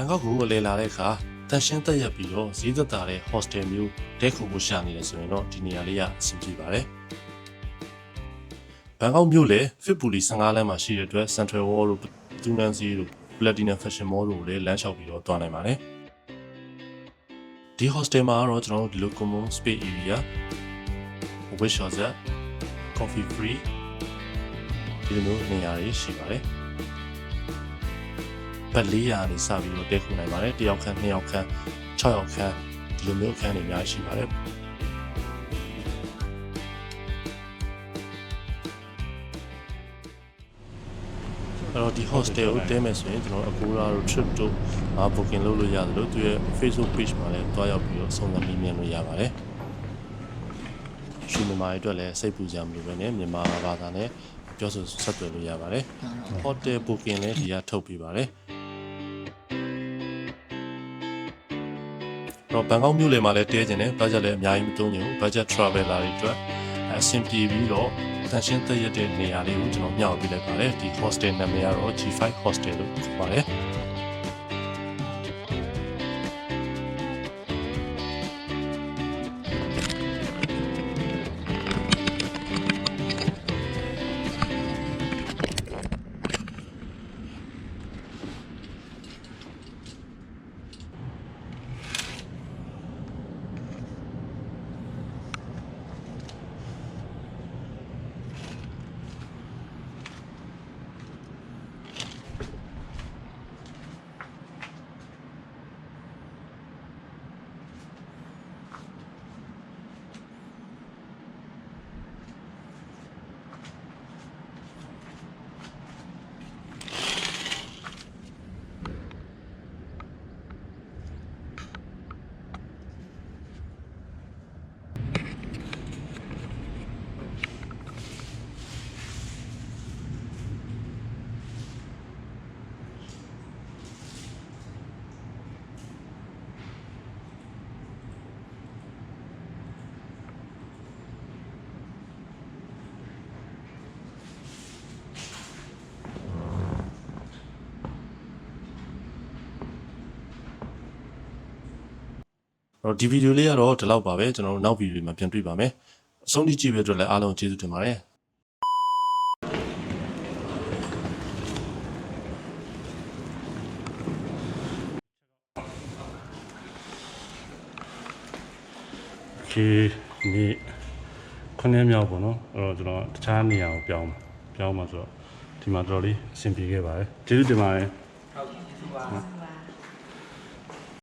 ကောက်ကိုလေလာတဲ့အခါတန်ရှင်းတက်ရက်ပြီးတော့ဈေးသက်သာတဲ့ hostel မျိုးတဲခုဖို့ရှာနေတယ်ဆိုရင်တော့ဒီနေရာလေးကအဆင်ပြေပါတယ်ဘန်ကောက်မြို့လေ Fit Bully 15လမ်းမှာရှိတဲ့အတွက် Central World တို့ Tunan Sea တို့ Platinum Fashion Mall တို့လည်းလမ်းလျှောက်ပြီးတော့တွားနိုင်ပါတယ်ဒီ hostel မှာတော့ကျွန်တော်တို့ဒီလို common space area wish shop coffee free ဒီလိုနေရာတွေရှိပါတယ်ပတ်400နေစပြီးတော့တဲခုနိုင်ပါတယ်1ယောက်ခန်း2ယောက်ခန်း6ယောက်ခန်းဒီလိုမျိုးအခန်းတွေအများကြီးရှိပါတယ်အဲ့တော့ဒီ hostel ကိုတဲမယ်ဆိုရင်ကျွန်တော်အကူရာတို့ trip တို့booking လုပ်လို့ရတယ်လို့သူရဲ့ Facebook page မှာလည်းတွားရောက်ပြီးတော့စုံစမ်းမေးမြန်းလို့ရပါတယ်ရှင်မြန်မာတွေအတွက်လည်းစိတ်ပူကြမလို့ပဲနဲ့မြန်မာဘာသာနဲ့ပြောဆိုဆက်သွယ်လို့ရပါတယ် hotel booking လည်းဒီကထုတ်ပေးပါတယ်တော့ဘန်ကောက်မြို့လေမှာလည်းတဲကျင်တယ် budget လည်းအများကြီးမသုံးချင်ဘူး budget traveler တွေအတွက်အဆင်ပြေပြီးတော့တန်ရှင်းသက်ရတဲ့နေရာလေးကိုကျွန်တော်မျှဝေပေးလိုက်ပါတယ်ဒီ hostel နာမည်ကတော့ G5 hostel လို့ခေါ်ပါတယ်တော့ဒီဗီဒီယိုလေးကတော့ဒီလောက်ပါပဲကျွန်တော်တို့နောက်ဗီဒီယိုမှာပြန်တွေ့ပါမယ်အဆုံးထိကြည့်ပေးအတွက်လည်းအားလုံးကျေးဇူးတင်ပါတယ်ဒီ9မြောက်ပေါ့နော်အဲ့တော့ကျွန်တော်တခြားနေရာကိုပြောင်းမှာဆိုတော့ဒီမှာတော်တော်လေးအဆင်ပြေခဲ့ပါတယ်ကျေးဇူးတင်ပါတယ်ဟုတ်